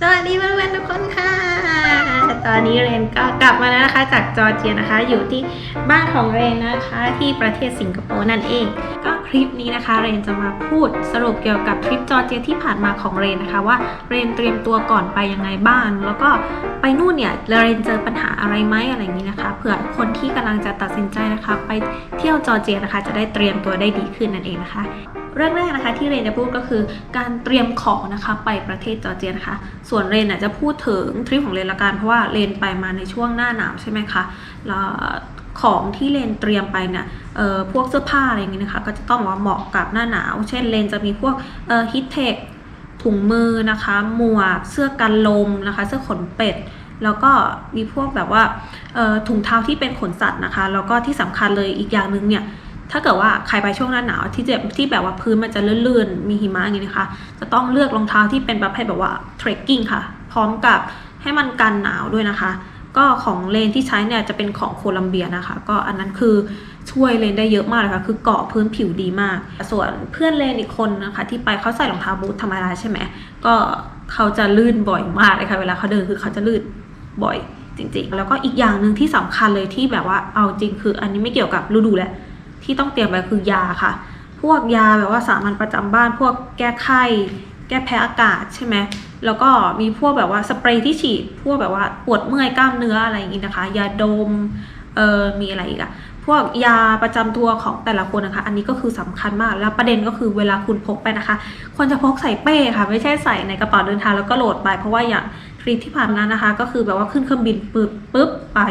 สวัสดีเพื่อนๆทุกคนค่ะ ตอนนี้เรนก็กลับมาแล้วนะคะจากจอร์เจียนะคะ อยู่ที่บ้านของเรนนะคะที่ประเทศสิงคโปร์นั่นเอง ก็คลิปนี้นะคะเรนจะมาพูดสรุปเกี่ยวกับทริปจอร์เจียที่ผ่านมาของเรนนะคะว่าเรนเตรียมตัวก่อนไปยังไงบ้างแล้วก็ไปนู่นเนี่ยเรนเจอปัญหาอะไรไหมอะไรอย่างนี้นะคะเผื่อคนที่กำลังจะตัดสินใจนะคะไปเที่ยวจอร์เจียนะคะจะได้เตรียมตัวได้ดีขึ้นนั่นเองนะคะเรื่องแรกนะคะที่เรนจะพูดก็คือการเตรียมของนะคะไปประเทศจอร์เจียนะคะส่วนเรนจะพูดถึงทริปของเรนละกันเพราะว่าเรนไปมาในช่วงหน้าหนาวใช่ไหมคะแล้วของที่เรนเตรียมไปเนี่ยพวกเสื้อผ้าอะไรอย่างนี้นะคะก็จะต้องว่าเหมาะกับหน้าหนาวเช่นเรนจะมีพวกฮิตเทคถุงมือนะคะหมวกเสื้อกันลมนะคะเสื้อขนเป็ดแล้วก็มีพวกแบบว่าถุงเท้าที่เป็นขนสัตว์นะคะแล้วก็ที่สำคัญเลยอีกอย่างหนึ่งเนี่ยถ้าเกิดว่าใครไปช่วงหน้าหนาวที่แบบว่าพื้นมันจะลื่นๆมีหิมะอย่างนี้นะคะจะต้องเลือกรองเท้าที่เป็นประเภทแบบว่าเทรคกิ้งค่ะพร้อมกับให้มันกันหนาวด้วยนะคะก็ของเลนที่ใช้เนี่ยจะเป็นของโคลัมเบียนะคะก็อันนั้นคือช่วยเลนได้เยอะมากเลยค่ะคือเกาะพื้นผิวดีมากส่วนเพื่อนเลนอีกคนนะคะที่ไปเขาใส่รองเท้าบูทธรรมดาใช่ไหมก็เขาจะลื่นบ่อยมากเลยค่ะเวลาเขาเดินคือเขาจะลื่นบ่อยจริงๆแล้วก็อีกอย่างหนึ่งที่สำคัญเลยที่แบบว่าเอาจริงคืออันนี้ไม่เกี่ยวกับฤดูแหละที่ต้องเตรียมไปคือยาค่ะพวกยาแบบว่าสามัญประจำบ้านพวกแก้ไข้แก้แพ้อากาศใช่ไหมแล้วก็มีพวกแบบว่าสเปรย์ที่ฉีดพวกแบบว่าปวดเมื่อยกล้ามเนื้ออะไรอย่างนี้นะคะยาดมมีอะไรอีกอะพวกยาประจำตัวของแต่ละคนนะคะอันนี้ก็คือสำคัญมากแล้วประเด็นก็คือเวลาคุณพกไปนะคะควรจะพกใส่เป้ค่ะไม่ใช่ใส่ในกระเป๋าเดินทางแล้วก็โหลดไปเพราะว่าอย่างทริปที่ผ่านมานะคะก็คือแบบว่าขึ้นเครื่องบินปุ๊บไป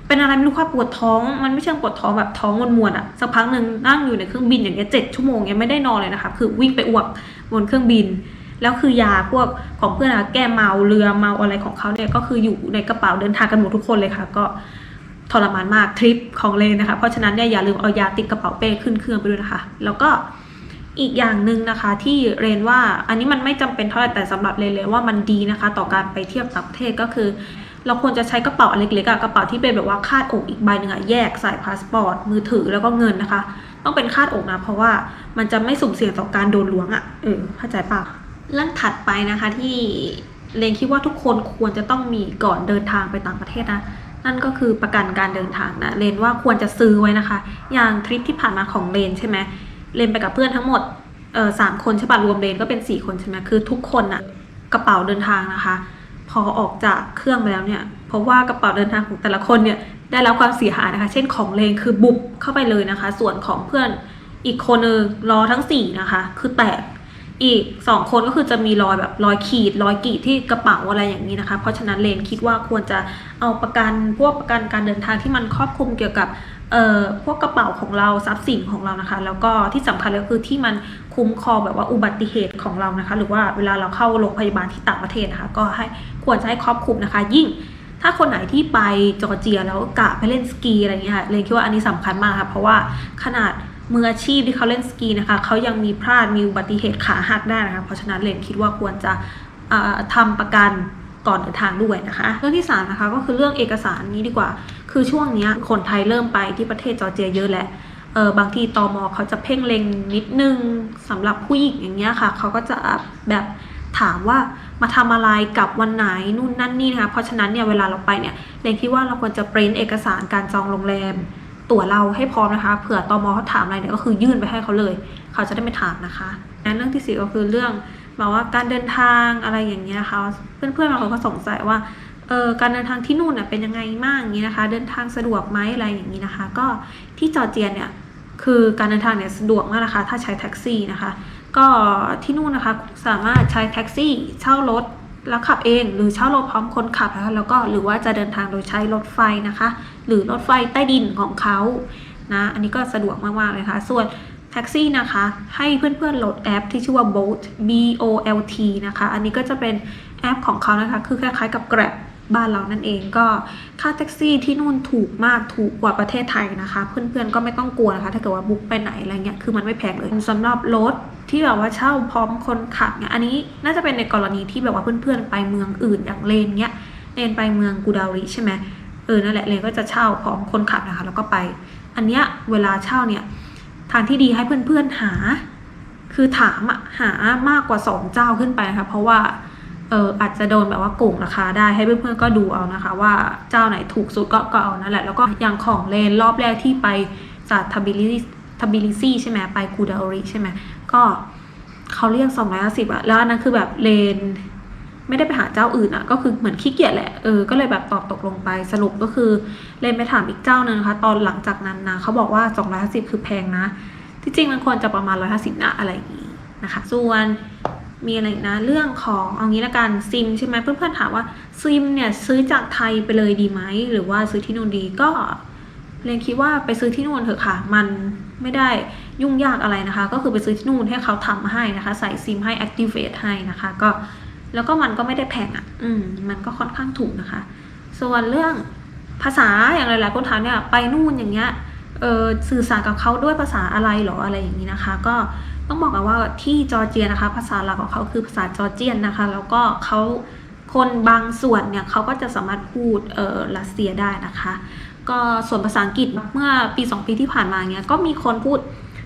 เป็นอะไรไม่รู้ค่ะปวดท้องมันไม่เชิงปวดท้องแบบท้องมวนๆอ่ะสักพักหนึ่งนั่งอยู่ในเครื่องบินอย่างเงี้ย7 ชั่วโมงยังไม่ได้นอนเลยนะคะคือวิ่งไปอ้วกบนเครื่องบินแล้วคือยาพวกของเพื่อนแก้เมาเรือเมาอะไรของเขาเนี่ยก็คืออยู่ในกระเป๋าเดินทางกันหมดทุกคนเลยค่ะก็ทรมานมากทริปของเลนนะคะเพราะฉะนั้นเนี่ยอย่าลืมเอายาติดกระเป๋าเป้ขึ้นเครื่องไปด้วยนะคะแล้วก็อีกอย่างหนึ่งนะคะที่เรนว่าอันนี้มันไม่จำเป็นเท่าไหร่แต่สำหรับเรนเลยว่ามันดีนะคะต่อการไปเที่ยวต่างประเทศก็คือเราควรจะใช้กระเป๋าเล็กๆกระเป๋าที่เป็นแบบว่าคาดอกอีกใบหนึ่งแยกใส่พาสปอร์ตมือถือแล้วก็เงินนะคะต้องเป็นคาดอกนะเพราะว่ามันจะไม่สุ่มเสี่ยงต่อการโดนล้วงเข้าใจป่ะเรื่องถัดไปนะคะที่เรนคิดว่าทุกคนควรจะต้องมีก่อนเดินทางไปต่างประเทศนะนั่นก็คือประกันการเดินทางนะเรนว่าควรจะซื้อไว้นะคะอย่างทริปที่ผ่านมาของเรนใช่ไหมเรนไปกับเพื่อนทั้งหมด3 คนใช่ป่ะรวมเรนก็เป็น4 คนใช่ไหมคือทุกคนน่ะกระเป๋าเดินทางนะคะพอออกจากเครื่องไปแล้วเนี่ยเพราะว่ากระเป๋าเดินทางของแต่ละคนเนี่ยได้รับความเสียหายนะคะเช่นของเรนคือบุบเข้าไปเลยนะคะส่วนของเพื่อนอีกคนนึงล้อทั้ง4นะคะคือแตกอีก2 คนก็คือจะมีรอยแบบรอยขีดรอยกรีดที่กระเป๋าอะไรอย่างนี้นะคะเพราะฉะนั้นเรนคิดว่าควรจะเอาประกันพวกประกันการเดินทางที่มันครอบคลุมเกี่ยวกับพวกกระเป๋าของเราทรัพย์สินของเรานะคะแล้วก็ที่สำคัญก็คือที่มันคุ้มครองแบบว่าอุบัติเหตุของเรานะคะหรือว่าเวลาเราเข้าโรงพยาบาลที่ต่างประเทศนะคะก็ควรจะให้ครอบคลุมนะคะยิ่งถ้าคนไหนที่ไปจอร์เจียแล้วกะไปเล่นสกีอะไรเงี้ยค่ะเรนคิดว่าอันนี้สำคัญมากค่ะเพราะว่าขนาดมืออาชีพที่เขาเล่นสกีนะคะเขายังมีพลาดมีอุบัติเหตุขาหักได้นะคะเพราะฉะนั้นเรนคิดว่าควรจะทำประกันก่อนเดินทางด้วยนะคะเรื่องที่3นะคะก็คือเรื่องเอกสารนี้ดีกว่าคือช่วงนี้คนไทยเริ่มไปที่ประเทศจอร์เจียเยอะแหละบางทีตม.เขาจะเพ่งเล็งนิดนึงสำหรับผู้หญิงอย่างเงี้ยค่ะเขาก็จะแบบถามว่ามาทำอะไรกับวันไหนนู่นนั่นนี่นะคะเพราะฉะนั้นเนี่ยเวลาเราไปเนี่ยเรนคิดว่าเราควรจะปริ้นเอกสารการจองโรงแรมตั๋วเราให้พร้อมนะคะเผื่อตม.เขาถามอะไรเนี่ยก็คือยื่นไปให้เขาเลยเขาจะได้ไม่ถามนะคะและเรื่องที่4ก็คือเรื่องแบบว่าการเดินทางอะไรอย่างเงี้ยนะคะเพื่อนๆบางคนก็สงสัยว่าการเดินทางที่นู่นเนี่ยเป็นยังไงบ้างอย่างนี้นะคะเดินทางสะดวกไหมอะไรอย่างนี้นะคะก็ที่จอร์เจียเนี่ยคือการเดินทางเนี่ยสะดวกมากนะคะถ้าใช้แท็กซี่นะคะก็ที่นู่นนะคะสามารถใช้แท็กซี่เช่ารถแล้วขับเองหรือเช่ารถพร้อมคนขับนะคะแล้วก็หรือว่าจะเดินทางโดยใช้รถไฟนะคะหรือรถไฟใต้ดินของเขานะอันนี้ก็สะดวกมากๆเลยค่ะส่วนแท็กซี่นะคะให้เพื่อนๆโหลดแอปที่ชื่อว่า Bolt BOLT นะคะอันนี้ก็จะเป็นแอปของเขานะคะคือคล้ายๆกับ Grab บ้านเรานั่นเองก็ค่าแท็กซี่ที่นู่นถูกมากถูกกว่าประเทศไทยนะคะเพื่อนๆก็ไม่ต้องกลัวนะคะถ้าเกิดว่าบุ๊กไปไหนอะไรเงี้ยคือมันไม่แพงเลยสำหรับรถที่แบบว่าเช่าพร้อมคนขับเนี่ยอันนี้น่าจะเป็นในกรณีที่แบบว่าเพื่อนๆไปเมืองอื่นอย่างเลนเนี้ยเลนไปเมืองกูดาริใช่ไหมนั่นแหละเลนก็จะเช่าพร้อมคนขับนะคะแล้วก็ไปอันเนี้ยเวลาเช่าเนี่ยทางที่ดีให้เพื่อนๆหาคือถามหามากกว่า2 เจ้าขึ้นไปนะคะเพราะว่า อาจจะโดนแบบว่าโกงราคาได้ให้เพื่อนๆก็ดูเอานะคะว่าเจ้าไหนถูกสุดก็เอานั่นแหละแล้วก็อย่างของเลนรอบแรกที่ไปจากทับบิลิซี่ใช่ไหมไปกูดาโอริใช่ไหมก็เขาเรียก250อะแล้วอันนั้นคือแบบเลนไม่ได้ไปหาเจ้าอื่นอะก็คือเหมือนขี้เกียจแหละก็เลยแบบตอบตกลงไปสรุปก็คือเลนไปถามอีกเจ้านึงนะคะตอนหลังจากนั้นนะเขาบอกว่า250คือแพงนะที่จริงมันควรจะประมาณ150นะอะไรอย่างนี้นะคะส่วนมีอะไรนะเรื่องของเอางี้ละกันซิมใช่ไหมเพื่อนๆถามว่าซิมเนี่ยซื้อจากไทยไปเลยดีไหมหรือว่าซื้อที่นู่นดีก็เรนคิดว่าไปซื้อที่นู่นเถอะค่ะมันไม่ได้ยุ่งยากอะไรนะคะก็คือไปซื้อที่นู่นให้เขาทำให้นะคะใส่ซิมให้ activate ให้นะคะก็แล้วก็มันก็ไม่ได้แพงอ่ะมันก็ค่อนข้างถูกนะคะส่วนเรื่องภาษาอย่างหลายๆคนถามเนี่ยไปนู่นอย่างเงี้ยสื่อสารกับเขาด้วยภาษาอะไรหรออะไรอย่างนี้นะคะก็ต้องบอกกันว่าที่จอร์เจียนะคะภาษาหลักของเขาคือภาษาจอร์เจียนนะคะแล้วก็เขาคนบางส่วนเนี่ยเขาก็จะสามารถพูดรัสเซียได้นะคะก็ส่วนภาษาอังกฤษเมื่อปี2ปีที่ผ่านมาเนี่ยก็มีคนพูด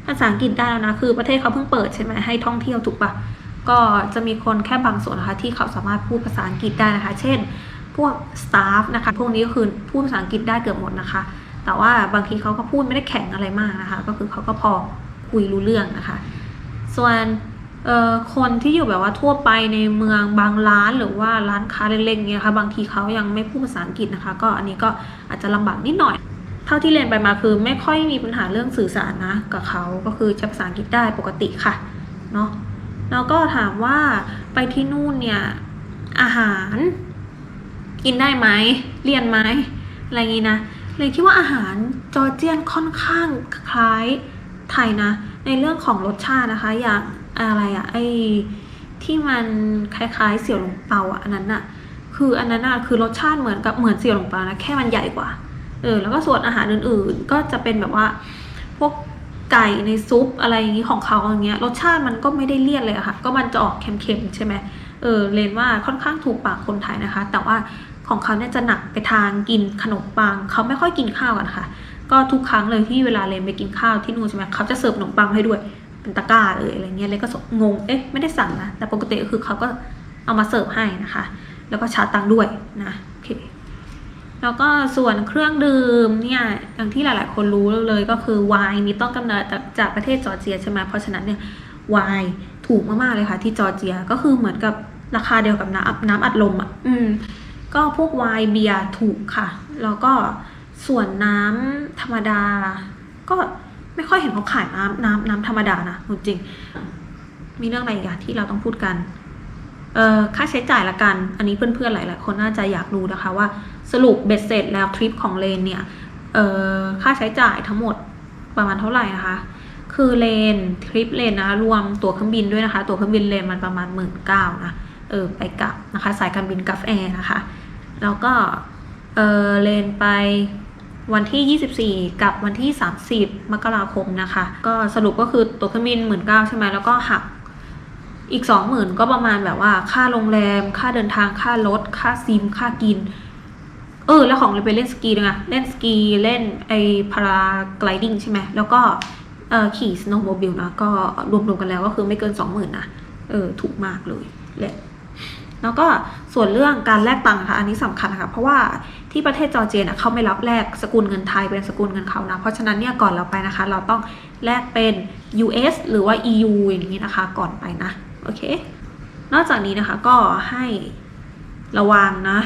ภาษาอังกฤษได้แล้วนะคือประเทศเขาเพิ่งเปิดใช่ไหมให้ท่องเที่ยวถูกปะก็จะมีคนแค่บางส่วนนะคะที่เขาสามารถพูดภาษาอังกฤษได้นะคะเช่นพวกสตาฟนะคะพวกนี้ก็คือพูดภาษาอังกฤษได้เกือบหมดนะคะแต่ว่าบางทีเขาก็พูดไม่ได้แข็งอะไรมากนะคะก็คือเขาก็พอคุยรู้เรื่องนะคะส่วนคนที่อยู่แบบว่าทั่วไปในเมืองบางร้านหรือว่าร้านค้าเล็กๆเนี่ยค่ะบางทีเขายังไม่พูดภาษาอังกฤษนะคะก็อันนี้ก็อาจจะลำบากนิดหน่อยเท่าที่เรียนไปมาคือไม่ค่อยมีปัญหาเรื่องสื่อสารนะกับเขาก็คือใช้ภาษาอังกฤษได้ปกติค่ะเนาะแล้วก็ถามว่าไปที่นู่นเนี่ยอาหารกินได้ไหมเรียนไหมอะไรอย่างนี้นะเลยคิดว่าอาหารจอร์เจียนค่อนข้างคล้ายไทยนะในเรื่องของรสชาตินะคะอย่างอะไรอะไอที่มันคล้ายๆเสี่ยวหลงเปาอะอันนั้นอะคืออันนั้นอะคือรสชาติเหมือนเสี่ยวหลงเปานะแค่มันใหญ่กว่าแล้วก็ส่วนอาหารอื่นๆก็จะเป็นแบบว่าพวกไก่ในซุปอะไรอย่างนี้ของเขาอย่างเงี้ยรสชาติมันก็ไม่ได้เลี่ยนเลยอะค่ะก็มันจะออกเค็มๆใช่ไหมเรนว่าค่อนข้างถูกปากคนไทยนะคะแต่ว่าของเขาเนี่ยจะหนักไปทางกินขนมปังเขาไม่ค่อยกินข้าวกันค่ะก็ทุกครั้งเลยที่เวลาเรนไปกินข้าวที่นู่นใช่ไหมเขาจะเสิร์ฟขนมปังให้ด้วยเป็นตะกร้าเลยอะไรเงี้ยเลยก็งงไม่ได้สั่งนะแต่ปกติก็คือเขาก็เอามาเสิร์ฟให้นะคะแล้วก็ชาร์จตังค์ด้วยนะโอเคแล้วก็ส่วนเครื่องดื่มเนี่ยอย่างที่หลายๆคนรู้เลยก็คือไวน์มีต้นกำเนิดจากประเทศจอร์เจียใช่ไหมเพราะฉะนั้นเนี่ยไวน์ถูกมากๆเลยค่ะที่จอร์เจียก็คือเหมือนกับราคาเดียวกับน้ำอัดลมอ่ะก็พวกไวน์เบียร์ถูกค่ะแล้วก็ส่วนน้ำธรรมดาก็ไม่ค่อยเห็นเขาขายน้ำธรรมดานะจริงมีเรื่องอะไรอีกอะที่เราต้องพูดกันค่าใช้จ่ายละกันอันนี้เพื่อนๆหลายๆคนน่าจะอยากรู้นะคะว่าสรุปเบ็ดเสร็จแล้วทริปของเลนเนี่ยค่าใช้จ่ายทั้งหมดประมาณเท่าไหร่นะคะคือเลนทริปเลนนะรวมตั๋วเครื่องบินด้วยนะคะตั๋วเครื่องบินเลนมันประมาณ19,000นะไปกลับนะคะสายการบินกัฟแอร์นะคะแล้วก็เลนไปวันที่24กับวันที่30มกราคมนะคะก็สรุปก็คือตั๋วเครื่องบิน19,000ใช่ไหมแล้วก็หักอีก 20,000 ก็ประมาณแบบว่าค่าโรงแรมค่าเดินทางค่ารถค่าซิมค่ากินแล้วของเลยไปเล่นสกีด้วยนะเล่นสกีเล่นไอพาราไกลดิ้งใช่ไหมแล้วก็ขี่สโนว์โมบิลนะก็รวมๆกันแล้วก็คือไม่เกิน 20,000 นะถูกมากเลยแหละแล้วก็ส่วนเรื่องการแลกตังค์นะคะอันนี้สำคัญนะคะเพราะว่าที่ประเทศจอร์เจียเนี่ยเขาไม่รับแลกสกุลเงินไทยเป็นสกุลเงินเขานะเพราะฉะนั้นเนี่ยก่อนเราไปนะคะเราต้องแลกเป็น US หรือว่า EU อย่างนี้นะคะก่อนไปนะโอเคนอกจากนี้นะคะก็ให้ระวังนะ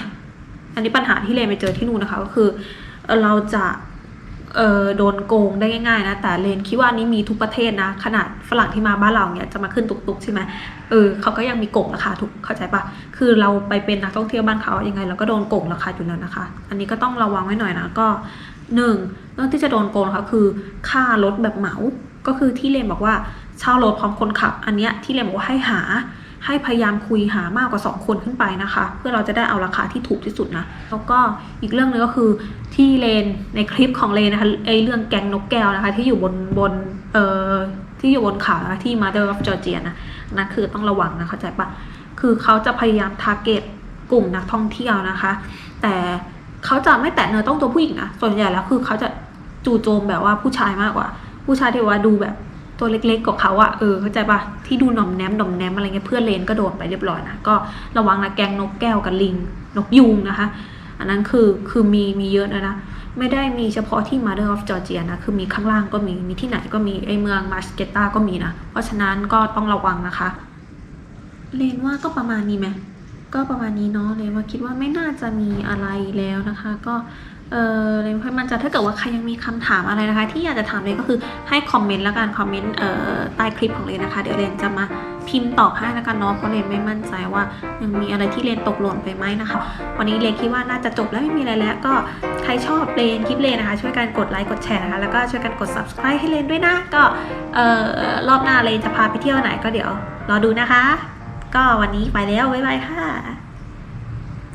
อันนี้ปัญหาที่เรนไปเจอที่นู่นนะคะก็คือเราจะโดนโกงได้ง่ายๆนะแต่เรนคิดว่านี้มีทุกประเทศนะขนาดฝรั่งที่มาบ้านเราเนี่ยจะมาขึ้นตุกๆใช่ไหมเขาก็ยังมีโกงราคาถูกเข้าใจปะคือเราไปเป็นนักท่องเที่ยวบ้านเขายังไงเราก็โดนโกงราคาอยู่แล้วนะคะอันนี้ก็ต้องระวังไว้หน่อยนะก็1เรื่องที่จะโดนโกงนะคะคือค่ารถแบบเหมาก็คือที่เรนบอกว่าเช่ารถพร้อมคนขับอันเนี้ยที่เรนบอกว่าให้พยายามคุยหามากกว่า2คนขึ้นไปนะคะเพื่อเราจะได้เอาราคาที่ถูกที่สุดนะแล้วก็อีกเรื่องนึงก็คือที่เลนในคลิปของเลนนะคะเรื่องแก๊งนกแก้วนะคะที่อยู่บนที่อยู่บนเขานะคะที่ Mother of Georgia นะนั่นคือต้องระวังนะเข้าใจปะคือเขาจะพยายามทาร์เก็ตกลุ่มนักท่องเที่ยวนะคะแต่เขาจะไม่แตะเนื้อต้องตัวผู้หญิงนะส่วนใหญ่แล้วคือเขาจะจู่โจมแบบว่าผู้ชายมากกว่าผู้ชายที่ว่าดูแบบ ตัวเล็กๆกว่าเขาอะเข้าใจปะที่ดูหน่อมแนมอะไรเงี้ยเพื่อนเลนก็โดนไปเรียบร้อยนะก็ระวังนะแกงนกแก้วกับลิงนกยูงนะคะอันนั้นคือมีเยอะนะไม่ได้มีเฉพาะที่ Mother of Georgia นะคือมีข้างล่างก็มีที่ไหนก็มีไอเมืองมาสเกตตาก็มีนะเพราะฉะนั้นก็ต้องระวังนะคะเลนว่าก็ประมาณนี้ไหมก็ประมาณนี้เนาะเลนว่าคิดว่าไม่น่าจะมีอะไรแล้วนะคะก็เลนค่อยมั่นใจถ้าเกิดว่าใครยังมีคำถามอะไรนะคะที่อยากจะถามเลนก็คือให้คอมเมนต์แล้วกันคอมเมนต์ใต้คลิปของเลนนะคะเดี๋ยวเลนจะมาพิมพ์ตอบให้แล้วกันเนาะเพราะเลนไม่มั่นใจว่ายังมีอะไรที่เลนตกหล่นไปไหมนะคะวันนี้เลนคิดว่าน่าจะจบแล้วไม่มีอะไรแล้วก็ใครชอบเลนคลิปเลนนะคะช่วยกันกดไลค์กดแชร์นะคะแล้วก็ช่วยกันกด subscribe ให้เลนด้วยนะก็รอบหน้าเลนจะพาไปเที่ยวไหนก็เดี๋ยวรอดูนะคะก็วันนี้ไปแล้วบ๊ายบายค่ะ